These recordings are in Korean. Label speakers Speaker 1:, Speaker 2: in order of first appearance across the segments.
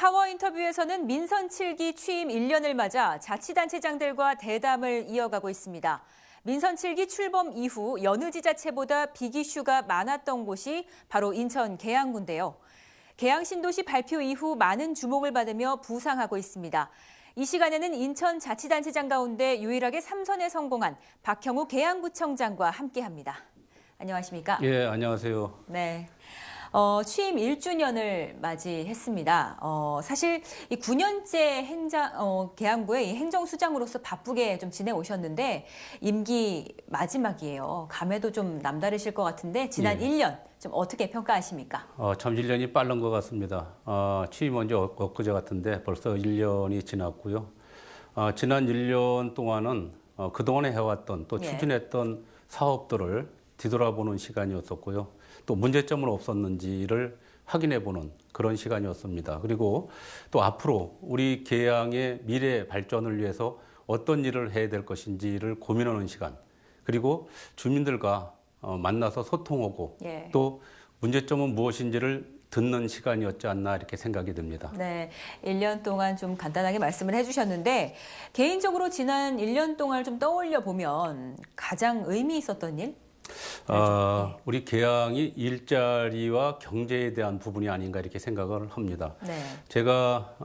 Speaker 1: 파워 인터뷰에서는 민선 7기 취임 1년을 맞아 자치단체장들과 대담을 이어가고 있습니다. 민선 7기 출범 이후 여느 지자체보다 빅이슈가 많았던 곳이 바로 인천 계양구인데요. 계양 신도시 발표 이후 많은 주목을 받으며 부상하고 있습니다. 이 시간에는 인천 자치단체장 가운데 유일하게 3선에 성공한 박형우 계양구청장과 함께합니다. 안녕하십니까?
Speaker 2: 예, 안녕하세요.
Speaker 1: 네. 취임 1주년을 맞이했습니다. 사실 이 9년째 계양구의 이 행정수장으로서 바쁘게 좀 지내오셨는데 임기 마지막이에요. 감회도 좀 남다르실 것 같은데 지난
Speaker 2: 예.
Speaker 1: 1년 좀 어떻게 평가하십니까?
Speaker 2: 참 1년이 빠른 것 같습니다. 취임한 지 엊그제 같은데 벌써 1년이 지났고요. 지난 1년 동안은 그동안에 해왔던 또
Speaker 1: 예.
Speaker 2: 추진했던 사업들을 뒤돌아보는 시간이었었고요. 또 문제점은 없었는지를 확인해보는 그런 시간이었습니다. 그리고 또 앞으로 우리 계양의 미래 발전을 위해서 어떤 일을 해야 될 것인지를 고민하는 시간. 그리고 주민들과 만나서 소통하고
Speaker 1: 예.
Speaker 2: 또 문제점은 무엇인지를 듣는 시간이었지 않나 이렇게 생각이 듭니다.
Speaker 1: 네, 1년 동안 좀 간단하게 말씀을 해주셨는데 개인적으로 지난 1년 동안 좀 떠올려 보면 가장 의미 있었던 일?
Speaker 2: 우리 계양이 일자리와 경제에 대한 부분이 아닌가 이렇게 생각을 합니다.
Speaker 1: 네.
Speaker 2: 제가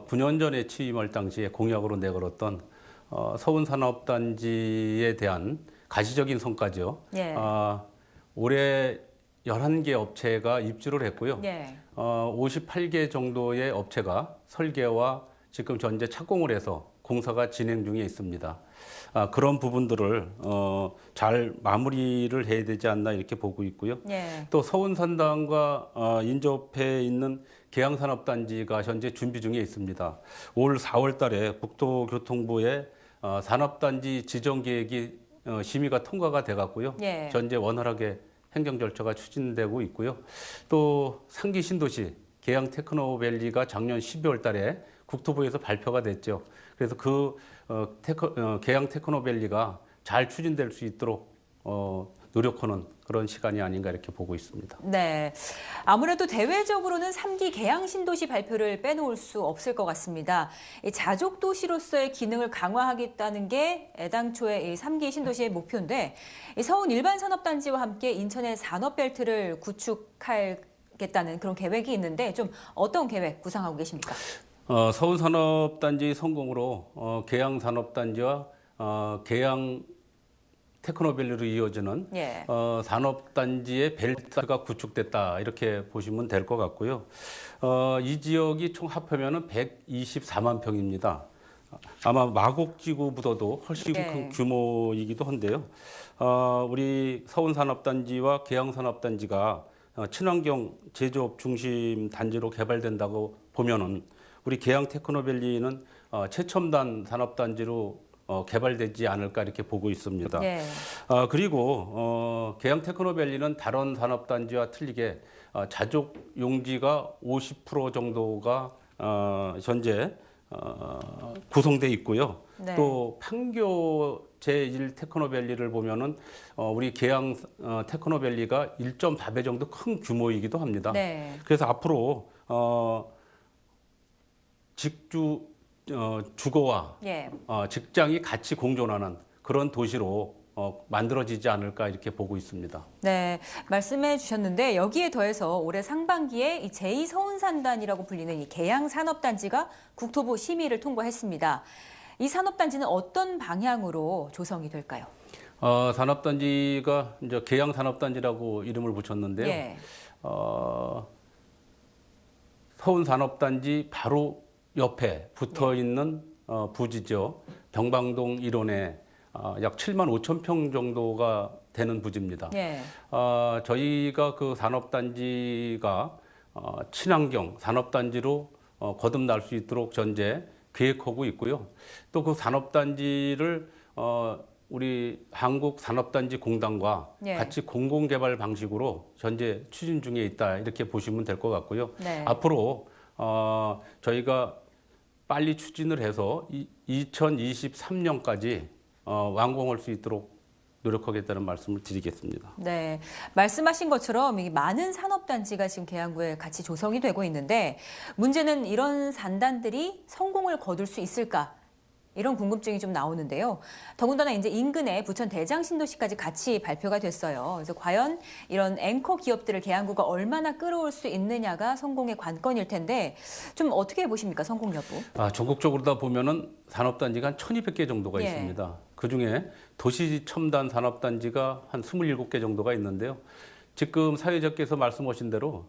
Speaker 2: 9년 전에 취임할 당시에 공약으로 내걸었던 서운산업단지에 대한 가시적인 성과죠.
Speaker 1: 예.
Speaker 2: 올해 11개 업체가 입주를 했고요.
Speaker 1: 예.
Speaker 2: 58개 정도의 업체가 설계와 지금 현재 착공을 해서 공사가 진행 중에 있습니다. 그런 부분들을 잘 마무리를 해야 되지 않나 이렇게 보고 있고요.
Speaker 1: 예.
Speaker 2: 또 서운산단과 인접해 있는 계양산업단지가 현재 준비 중에 있습니다. 올 4월 달에 국토교통부의 산업단지 지정계획이 심의가 통과가 돼갔고요.
Speaker 1: 예.
Speaker 2: 현재 원활하게 행정 절차가 추진되고 있고요. 또 상기 신도시 계양 테크노밸리가 작년 12월 달에 국토부에서 발표가 됐죠. 그래서 계양 테크노밸리가 잘 추진될 수 있도록 노력하는 그런 시간이 아닌가 이렇게 보고 있습니다.
Speaker 1: 네, 아무래도 대외적으로는 3기 계양 신도시 발표를 빼놓을 수 없을 것 같습니다. 이 자족 도시로서의 기능을 강화하겠다는 게 애당초의 이 3기 신도시의 목표인데 이 서운 일반 산업단지와 함께 인천의 산업벨트를 구축하겠다는 그런 계획이 있는데 좀 어떤 계획 구상하고 계십니까?
Speaker 2: 서울산업단지 성공으로 계양산업단지와 계양 테크노밸리로 이어지는
Speaker 1: 예.
Speaker 2: 산업단지의 벨트가 구축됐다 이렇게 보시면 될 것 같고요. 이 지역이 총 합하면 124만 평입니다. 아마 마곡지구보다도 훨씬 큰 규모이기도 한데요. 우리 서운산업단지와 계양산업단지가 친환경 제조업 중심 단지로 개발된다고 보면은 우리 계양 테크노밸리는 최첨단 산업단지로 개발되지 않을까 이렇게 보고 있습니다.
Speaker 1: 예.
Speaker 2: 그리고 계양 테크노밸리는 다른 산업단지와 틀리게 자족 용지가 50% 정도가 현재 구성돼 있고요.
Speaker 1: 네.
Speaker 2: 또 판교 제1 테크노밸리를 보면은 우리 계양 테크노밸리가 1.4배 정도 큰 규모이기도 합니다.
Speaker 1: 네.
Speaker 2: 그래서 앞으로 주거와
Speaker 1: 예.
Speaker 2: 직장이 같이 공존하는 그런 도시로 만들어지지 않을까 이렇게 보고 있습니다.
Speaker 1: 네, 말씀해 주셨는데 여기에 더해서 올해 상반기에 이 제2서운산단이라고 불리는 이 계양 산업단지가 국토부 심의를 통과했습니다. 이 산업단지는 어떤 방향으로 조성이 될까요?
Speaker 2: 산업단지가 이제 계양 산업단지라고 이름을 붙였는데요.
Speaker 1: 예.
Speaker 2: 서운산업단지 바로 옆에 붙어 있는 부지죠. 병방동 일원에 약 7만 5천 평 정도가 되는 부지입니다.
Speaker 1: 예.
Speaker 2: 저희가 그 산업단지가 친환경 산업단지로 거듭날 수 있도록 현재 계획하고 있고요. 또 그 산업단지를 우리 한국산업단지공단과
Speaker 1: 예.
Speaker 2: 같이 공공개발 방식으로 현재 추진 중에 있다 이렇게 보시면 될 것 같고요.
Speaker 1: 네.
Speaker 2: 앞으로 저희가 빨리 추진을 해서 2023년까지 완공할 수 있도록 노력하겠다는 말씀을 드리겠습니다.
Speaker 1: 네, 말씀하신 것처럼 이 많은 산업단지가 지금 계양구에 같이 조성이 되고 있는데 문제는 이런 산단들이 성공을 거둘 수 있을까? 이런 궁금증이 좀 나오는데요. 더군다나 이제 인근에 부천 대장 신도시까지 같이 발표가 됐어요. 그래서 과연 이런 앵커 기업들을 계양구가 얼마나 끌어올 수 있느냐가 성공의 관건일 텐데 좀 어떻게 보십니까, 성공 여부?
Speaker 2: 전국적으로 다 보면은 산업단지가 한 1,200개 정도가
Speaker 1: 예.
Speaker 2: 있습니다. 그중에 도시 첨단 산업단지가 한 27개 정도가 있는데요. 지금 사회자께서 말씀하신 대로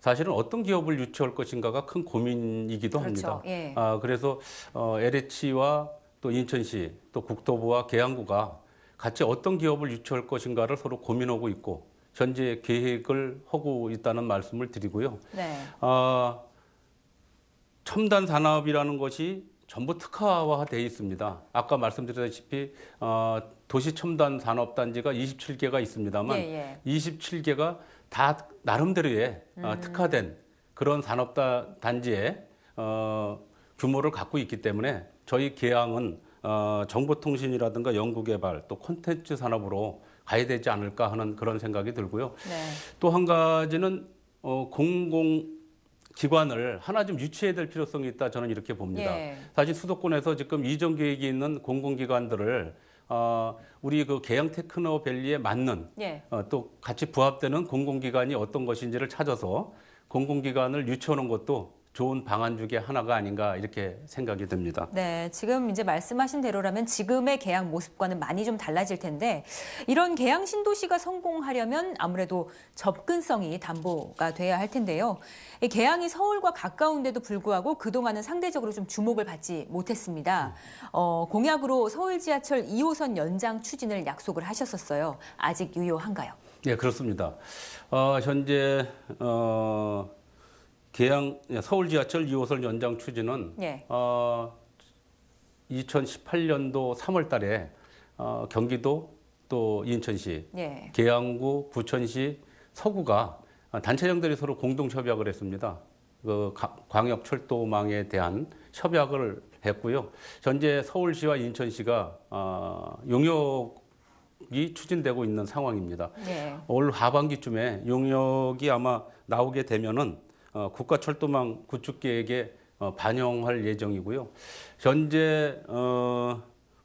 Speaker 2: 사실은 어떤 기업을 유치할 것인가가 큰 고민이기도
Speaker 1: 그렇죠.
Speaker 2: 합니다.
Speaker 1: 예.
Speaker 2: 그래서 LH와 또 인천시, 또 국토부와 계양구가 같이 어떤 기업을 유치할 것인가를 서로 고민하고 있고 현재 계획을 하고 있다는 말씀을 드리고요.
Speaker 1: 네.
Speaker 2: 첨단 산업이라는 것이 전부 특화화되어 있습니다. 아까 말씀드렸다시피 도시 첨단 산업단지가 27개가 있습니다만
Speaker 1: 예.
Speaker 2: 27개가 다 나름대로의 특화된 그런 산업단지의 규모를 갖고 있기 때문에 저희 계양은 정보통신이라든가 연구개발 또 콘텐츠 산업으로 가야 되지 않을까 하는 그런 생각이 들고요.
Speaker 1: 네.
Speaker 2: 또 한 가지는 공공기관을 하나 좀 유치해야 될 필요성이 있다 저는 이렇게 봅니다.
Speaker 1: 예.
Speaker 2: 사실 수도권에서 지금 이전 계획이 있는 공공기관들을 우리 그 계양 테크노밸리에 맞는
Speaker 1: 예.
Speaker 2: 또 같이 부합되는 공공기관이 어떤 것인지를 찾아서 공공기관을 유치하는 것도 좋은 방안 중에 하나가 아닌가 이렇게 생각이 듭니다.
Speaker 1: 네, 지금 이제 말씀하신 대로라면 지금의 계양 모습과는 많이 좀 달라질 텐데 이런 계양 신도시가 성공하려면 아무래도 접근성이 담보가 돼야 할 텐데요. 이 계양이 서울과 가까운데도 불구하고 그동안은 상대적으로 좀 주목을 받지 못했습니다. 공약으로 서울 지하철 2호선 연장 추진을 약속을 하셨었어요. 아직 유효한가요?
Speaker 2: 네, 그렇습니다. 현재 계양 서울 지하철 2호선 연장 추진은
Speaker 1: 예.
Speaker 2: 2018년도 3월 달에 경기도 또 인천시,
Speaker 1: 예.
Speaker 2: 계양구, 부천시, 서구가 단체장들이 서로 공동 협약을 했습니다. 그 광역철도망에 대한 협약을 했고요. 현재 서울시와 인천시가 용역이 추진되고 있는 상황입니다.
Speaker 1: 예.
Speaker 2: 올 하반기쯤에 용역이 아마 나오게 되면은 국가철도망 구축 계획에 반영할 예정이고요. 현재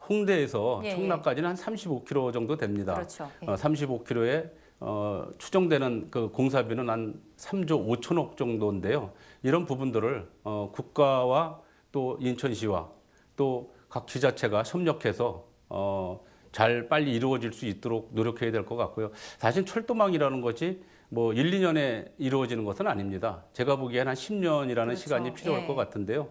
Speaker 2: 홍대에서
Speaker 1: 예,
Speaker 2: 청라까지는 한 35km 정도 됩니다.
Speaker 1: 그렇죠. 예.
Speaker 2: 35km에 추정되는 그 공사비는 한 3조 5천억 정도인데요. 이런 부분들을 국가와 또 인천시와 또 각 지자체가 협력해서 잘 빨리 이루어질 수 있도록 노력해야 될 것 같고요. 사실 철도망이라는 것이 뭐 1, 2년에 이루어지는 것은 아닙니다. 제가 보기에는 한 10년이라는
Speaker 1: 그렇죠.
Speaker 2: 시간이 필요할
Speaker 1: 예.
Speaker 2: 것 같은데요.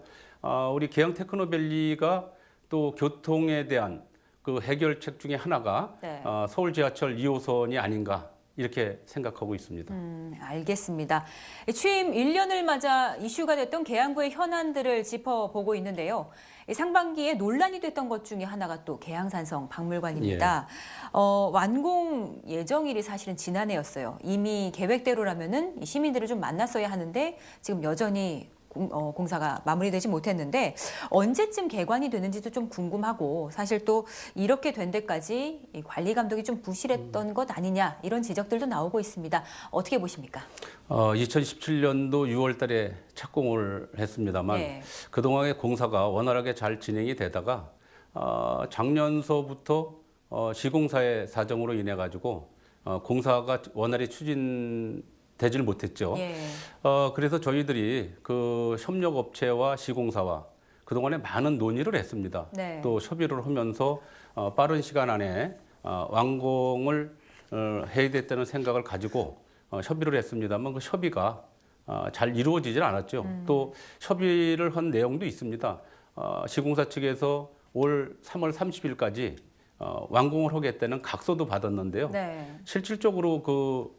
Speaker 2: 우리 계양 테크노밸리가 또 교통에 대한 그 해결책 중에 하나가
Speaker 1: 네.
Speaker 2: 서울 지하철 2호선이 아닌가 이렇게 생각하고 있습니다.
Speaker 1: 알겠습니다. 취임 1년을 맞아 이슈가 됐던 계양구의 현안들을 짚어보고 있는데요. 상반기에 논란이 됐던 것 중에 하나가 또 계양산성 박물관입니다. 완공 예정일이 사실은 지난해였어요. 이미 계획대로라면은 시민들을 좀 만났어야 하는데 지금 여전히 공사가 마무리되지 못했는데 언제쯤 개관이 되는지도 좀 궁금하고 사실 또 이렇게 된 데까지 이 관리 감독이 좀 부실했던 것 아니냐 이런 지적들도 나오고 있습니다. 어떻게 보십니까?
Speaker 2: 2017년도 6월 달에 착공을 했습니다만
Speaker 1: 네.
Speaker 2: 그동안의 공사가 원활하게 잘 진행이 되다가 작년서부터 시공사의 사정으로 인해 가지고 공사가 원활히 추진되질 못했죠.
Speaker 1: 예.
Speaker 2: 그래서 저희들이 그 협력업체와 시공사와 그동안에 많은 논의를 했습니다.
Speaker 1: 네.
Speaker 2: 또 협의를 하면서 빠른 시간 안에 완공을 해야 됐다는 생각을 가지고 협의를 했습니다만 그 협의가 잘 이루어지질 않았죠. 또 협의를 한 내용도 있습니다. 시공사 측에서 올 3월 30일까지 완공을 하겠다는 각서도 받았는데요.
Speaker 1: 네.
Speaker 2: 실질적으로 그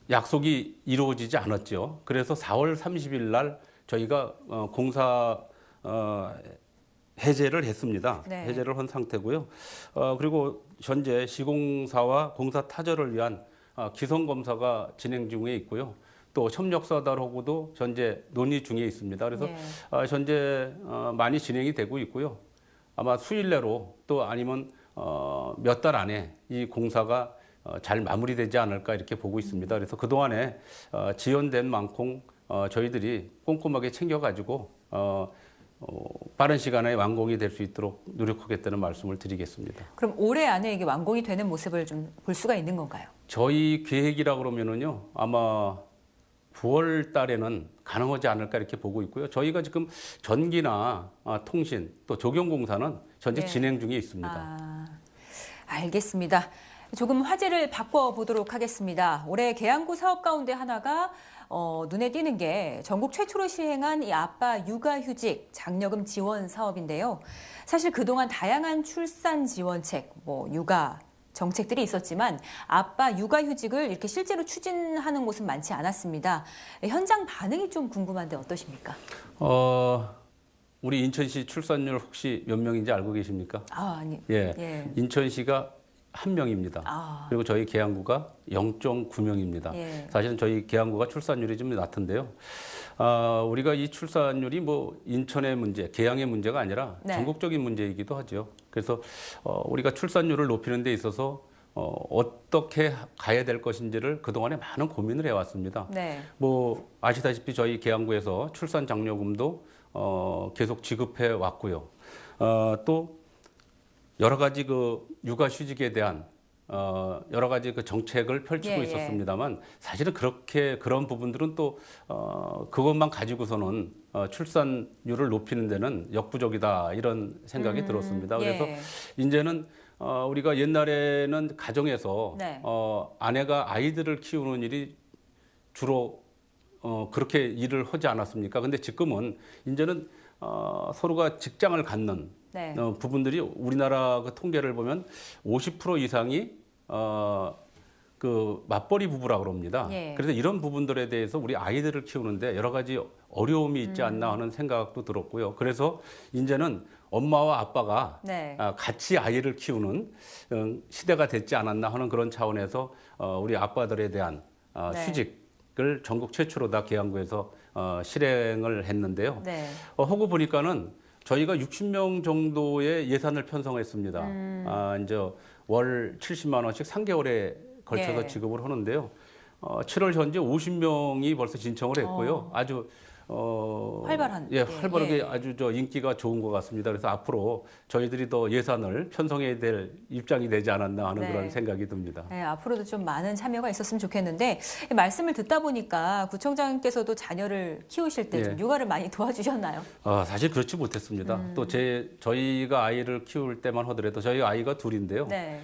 Speaker 2: 약속이 이루어지지 않았죠. 그래서 4월 30일 날 저희가 공사 해제를 했습니다.
Speaker 1: 네.
Speaker 2: 해제를 한 상태고요. 그리고 현재 시공사와 공사 타결을 위한 기성 검사가 진행 중에 있고요. 또 협력사들하고도 현재 논의 중에 있습니다. 그래서
Speaker 1: 네.
Speaker 2: 현재 많이 진행이 되고 있고요. 아마 수일 내로 또 아니면 몇 달 안에 이 공사가 잘 마무리되지 않을까 이렇게 보고 있습니다. 그래서 그동안에 지연된 만큼 저희들이 꼼꼼하게 챙겨가지고 빠른 시간에 완공이 될 수 있도록 노력하겠다는 말씀을 드리겠습니다.
Speaker 1: 그럼 올해 안에 이게 완공이 되는 모습을 좀 볼 수가 있는 건가요?
Speaker 2: 저희 계획이라 그러면은요, 아마 9월 달에는 가능하지 않을까 이렇게 보고 있고요. 저희가 지금 전기나 통신 또 조경공사는 현재
Speaker 1: 네.
Speaker 2: 진행 중에 있습니다.
Speaker 1: 알겠습니다. 조금 화제를 바꿔보도록 하겠습니다. 올해 계양구 사업 가운데 하나가 눈에 띄는 게 전국 최초로 시행한 이 아빠 육아휴직 장려금 지원 사업인데요. 사실 그동안 다양한 출산 지원책, 육아 정책들이 있었지만 아빠 육아휴직을 이렇게 실제로 추진하는 곳은 많지 않았습니다. 현장 반응이 좀 궁금한데 어떠십니까?
Speaker 2: 우리 인천시 출산율 혹시 몇 명인지 알고 계십니까?
Speaker 1: 아니.
Speaker 2: 예.
Speaker 1: 예.
Speaker 2: 인천시가 1명입니다. 그리고 저희 계양구가 0.9명입니다.
Speaker 1: 예.
Speaker 2: 사실은 저희 계양구가 출산율이 좀 낮은데요. 우리가 이 출산율이 인천의 문제, 계양의 문제가 아니라
Speaker 1: 네.
Speaker 2: 전국적인 문제이기도 하죠. 그래서 우리가 출산율을 높이는 데 있어서 어떻게 가야 될 것인지를 그동안에 많은 고민을 해왔습니다.
Speaker 1: 네.
Speaker 2: 아시다시피 저희 계양구에서 출산 장려금도 계속 지급해 왔고요. 또 여러 가지 육아휴직에 대한 여러 가지 정책을 펼치고
Speaker 1: 예,
Speaker 2: 있었습니다만 사실은 그런 부분들은 또 그것만 가지고서는 출산율을 높이는 데는 역부족이다 이런 생각이 들었습니다. 그래서
Speaker 1: 예.
Speaker 2: 이제는 우리가 옛날에는 가정에서
Speaker 1: 네.
Speaker 2: 아내가 아이들을 키우는 일이 주로 그렇게 일을 하지 않았습니까? 근데 지금은 이제는 서로가 직장을 갖는
Speaker 1: 네.
Speaker 2: 부분들이 우리나라 그 통계를 보면 50% 이상이 맞벌이 부부라고 그럽니다.
Speaker 1: 예.
Speaker 2: 그래서 이런 부분들에 대해서 우리 아이들을 키우는데 여러 가지 어려움이 있지 않나 하는 생각도 들었고요. 그래서 이제는 엄마와 아빠가
Speaker 1: 네.
Speaker 2: 같이 아이를 키우는 시대가 됐지 않았나 하는 그런 차원에서 우리 아빠들에 대한
Speaker 1: 네.
Speaker 2: 휴직을 전국 최초로 다 계양구에서 실행을 했는데요.
Speaker 1: 네.
Speaker 2: 하고 보니까는 저희가 60명 정도의 예산을 편성했습니다. 이제 월 70만 원씩 3개월에 걸쳐서
Speaker 1: 예.
Speaker 2: 지급을 하는데요. 7월 현재 50명이 벌써 신청을 했고요. 아주
Speaker 1: 활발한.
Speaker 2: 활발하게
Speaker 1: 예.
Speaker 2: 아주 인기가 좋은 것 같습니다. 그래서 앞으로 저희들이 더 예산을 편성해야 될 입장이 되지 않았나 하는
Speaker 1: 네.
Speaker 2: 그런 생각이 듭니다.
Speaker 1: 네, 앞으로도 좀 많은 참여가 있었으면 좋겠는데 말씀을 듣다 보니까 구청장님께서도 자녀를 키우실 때 좀
Speaker 2: 예.
Speaker 1: 육아를 많이 도와주셨나요?
Speaker 2: 사실 그렇지 못했습니다. 또 저희가 아이를 키울 때만 하더라도 저희 아이가 둘인데요.
Speaker 1: 네.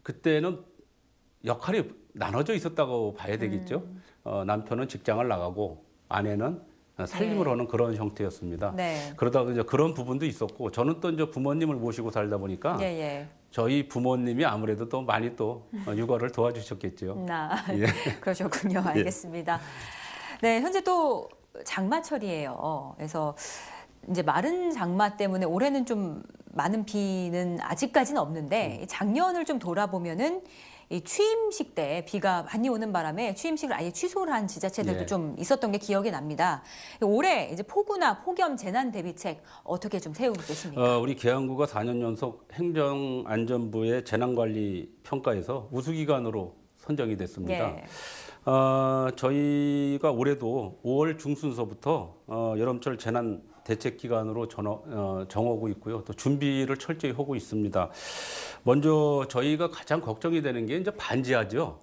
Speaker 2: 그때는 역할이 나눠져 있었다고 봐야 되겠죠. 남편은 직장을 나가고 아내는 살림을
Speaker 1: 네.
Speaker 2: 하는 그런 형태였습니다.
Speaker 1: 네.
Speaker 2: 그러다가 이제 그런 부분도 있었고 저는 또 이제 부모님을 모시고 살다 보니까
Speaker 1: 예, 예.
Speaker 2: 저희 부모님이 아무래도 또 많이 또 육아를 도와주셨겠죠. 예.
Speaker 1: 그러셨군요. 알겠습니다. 네, 현재 또 장마철이에요. 그래서 이제 마른 장마 때문에 올해는 좀 많은 비는 아직까지는 없는데 작년을 좀 돌아보면은 이 취임식 때 비가 많이 오는 바람에 취임식을 아예 취소를 한 지자체들도
Speaker 2: 예.
Speaker 1: 좀 있었던 게 기억이 납니다. 올해 이제 폭우나 폭염 재난 대비책 어떻게 좀 세우고 계십니까?
Speaker 2: 우리 계양구가 4년 연속 행정안전부의 재난관리 평가에서 우수기관으로 선정이 됐습니다.
Speaker 1: 예.
Speaker 2: 저희가 올해도 5월 중순서부터 여름철 재난 대책 기간으로 정하고 있고요. 또 준비를 철저히 하고 있습니다. 먼저 저희가 가장 걱정이 되는 게 이제 반지하죠.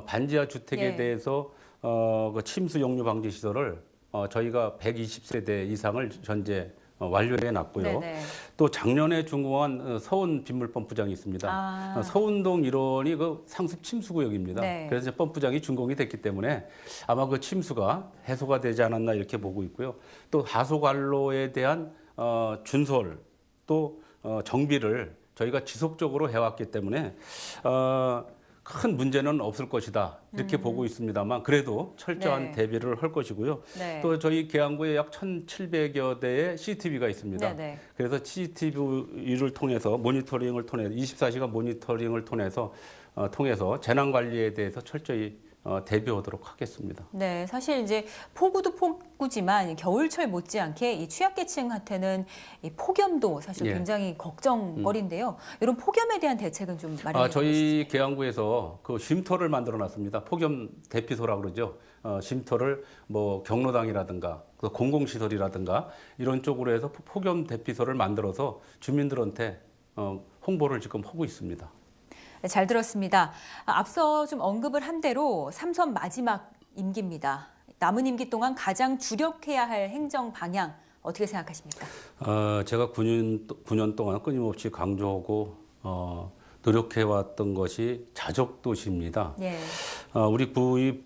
Speaker 2: 반지하 주택에
Speaker 1: 예.
Speaker 2: 대해서 그 침수 역류 방지 시설을 저희가 120세대 이상을 현재 완료해 놨고요.
Speaker 1: 네네.
Speaker 2: 또 작년에 준공한 서운 빗물 펌프장이 있습니다. 서운동 일원이 그 상습 침수 구역입니다.
Speaker 1: 네.
Speaker 2: 그래서 이제 펌프장이 준공이 됐기 때문에 아마 그 침수가 해소가 되지 않았나 이렇게 보고 있고요. 또 하수 관로에 대한 준설 또 정비를 저희가 지속적으로 해왔기 때문에 큰 문제는 없을 것이다 이렇게 보고 있습니다만 그래도 철저한
Speaker 1: 네.
Speaker 2: 대비를 할 것이고요.
Speaker 1: 네.
Speaker 2: 또 저희 계양구에 약 1,700여 대의 CCTV가 있습니다.
Speaker 1: 네네.
Speaker 2: 그래서 CCTV를 통해서 모니터링을 통해서 24시간 모니터링을 통해서 재난 관리에 대해서 철저히 대비하도록 하겠습니다.
Speaker 1: 네, 사실 이제 폭우도 폭우지만 겨울철 못지않게 이 취약계층한테는 이 폭염도 사실
Speaker 2: 예.
Speaker 1: 굉장히 걱정거리인데요. 이런 폭염에 대한 대책은 좀 마련해 주시죠.
Speaker 2: 저희 계양구에서 그 쉼터를 만들어 놨습니다. 폭염 대피소라고 그러죠. 쉼터를 뭐 경로당이라든가 공공시설이라든가 이런 쪽으로 해서 폭염 대피소를 만들어서 주민들한테 홍보를 지금 하고 있습니다.
Speaker 1: 네, 잘 들었습니다. 앞서 좀 언급을 한 대로 3선 마지막 임기입니다. 남은 임기 동안 가장 주력해야 할 행정 방향 어떻게 생각하십니까?
Speaker 2: 제가 9년 동안 끊임없이 강조하고 노력해왔던 것이 자족도시입니다.
Speaker 1: 예.
Speaker 2: 우리 구의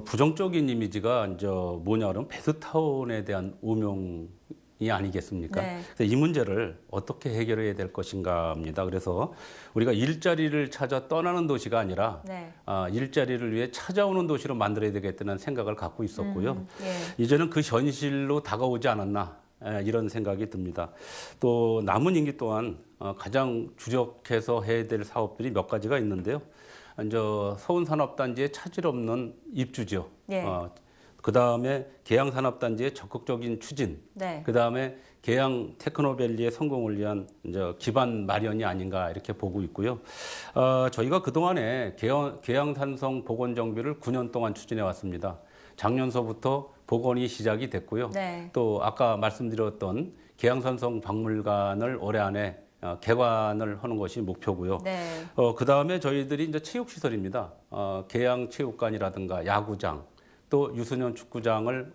Speaker 2: 부정적인 이미지가 이제 뭐냐 그러면 베스타운에 대한 오명이 아니겠습니까?
Speaker 1: 네.
Speaker 2: 그래서 이 문제를 어떻게 해결해야 될 것인가입니다. 그래서 우리가 일자리를 찾아 떠나는 도시가 아니라
Speaker 1: 네.
Speaker 2: 일자리를 위해 찾아오는 도시로 만들어야 되겠다는 생각을 갖고 있었고요.
Speaker 1: 예.
Speaker 2: 이제는 그 현실로 다가오지 않았나 이런 생각이 듭니다. 또 남은 임기 동안 가장 주력해서 해야 될 사업들이 몇 가지가 있는데요. 이제 서운산업단지에 차질 없는 입주죠.
Speaker 1: 예.
Speaker 2: 그 다음에 계양산업단지의 적극적인 추진.
Speaker 1: 네.
Speaker 2: 그 다음에 계양 테크노밸리의 성공을 위한 이제 기반 마련이 아닌가 이렇게 보고 있고요. 저희가 그 동안에 계양산성 복원 정비를 9년 동안 추진해 왔습니다. 작년서부터 복원이 시작이 됐고요.
Speaker 1: 네.
Speaker 2: 또 아까 말씀드렸던 계양산성 박물관을 올해 안에 개관을 하는 것이 목표고요.
Speaker 1: 네.
Speaker 2: 그 다음에 저희들이 이제 체육시설입니다. 계양체육관이라든가 야구장, 또 유소년 축구장을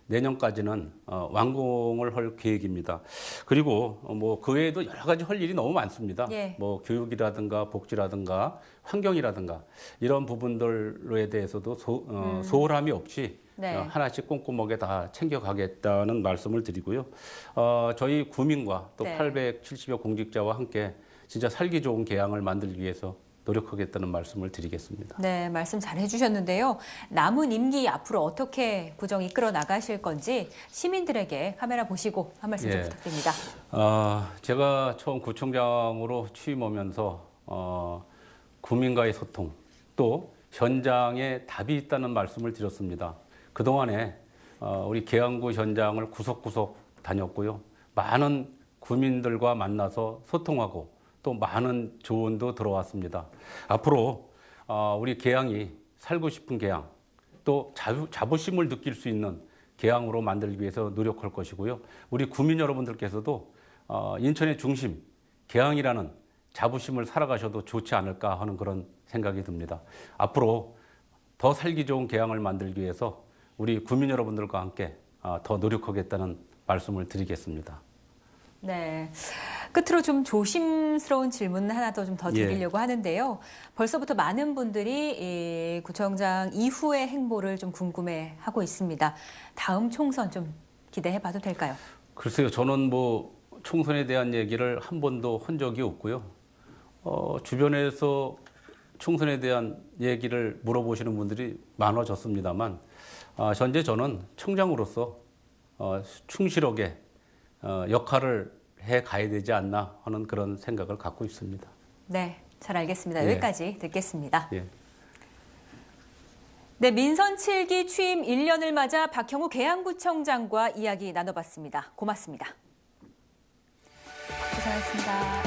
Speaker 2: 내년까지는 완공을 할 계획입니다. 그리고 뭐 그 외에도 여러 가지 할 일이 너무 많습니다.
Speaker 1: 예.
Speaker 2: 뭐 교육이라든가 복지라든가 환경이라든가 이런 부분들에 대해서도 소홀함이 없이
Speaker 1: 네.
Speaker 2: 하나씩 꼼꼼하게 다 챙겨가겠다는 말씀을 드리고요. 저희 구민과 또
Speaker 1: 네.
Speaker 2: 870여 공직자와 함께 진짜 살기 좋은 계양을 만들기 위해서 노력하겠다는 말씀을 드리겠습니다.
Speaker 1: 네, 말씀 잘 해주셨는데요. 남은 임기 앞으로 어떻게 구정 이끌어 나가실 건지 시민들에게 카메라 보시고 한 말씀 좀
Speaker 2: 예.
Speaker 1: 부탁드립니다.
Speaker 2: 제가 처음 구청장으로 취임하면서 구민과의 소통 또 현장에 답이 있다는 말씀을 드렸습니다. 그동안에 우리 계양구 현장을 구석구석 다녔고요. 많은 구민들과 만나서 소통하고 또 많은 조언도 들어왔습니다. 앞으로 우리 계양이 살고 싶은 계양, 또 자부심을 느낄 수 있는 계양으로 만들기 위해서 노력할 것이고요. 우리 구민 여러분들께서도 인천의 중심, 계양이라는 자부심을 살아가셔도 좋지 않을까 하는 그런 생각이 듭니다. 앞으로 더 살기 좋은 계양을 만들기 위해서 우리 구민 여러분들과 함께 더 노력하겠다는 말씀을 드리겠습니다.
Speaker 1: 네. 끝으로 좀 조심스러운 질문 하나 더 좀 더 드리려고 하는데요. 벌써부터 많은 분들이 이 구청장 이후의 행보를 좀 궁금해하고 있습니다. 다음 총선 좀 기대해봐도 될까요?
Speaker 2: 글쎄요, 저는 뭐 총선에 대한 얘기를 한 번도 한 적이 없고요. 주변에서 총선에 대한 얘기를 물어보시는 분들이 많아졌습니다만 현재 저는 청장으로서 충실하게 역할을 해 가야 되지 않나 하는 그런 생각을 갖고 있습니다.
Speaker 1: 네, 잘 알겠습니다.
Speaker 2: 예.
Speaker 1: 여기까지 듣겠습니다.
Speaker 2: 예.
Speaker 1: 네, 민선 7기 취임 1년을 맞아 박형우 계양구청장과 이야기 나눠봤습니다. 고맙습니다. 고생하셨습니다.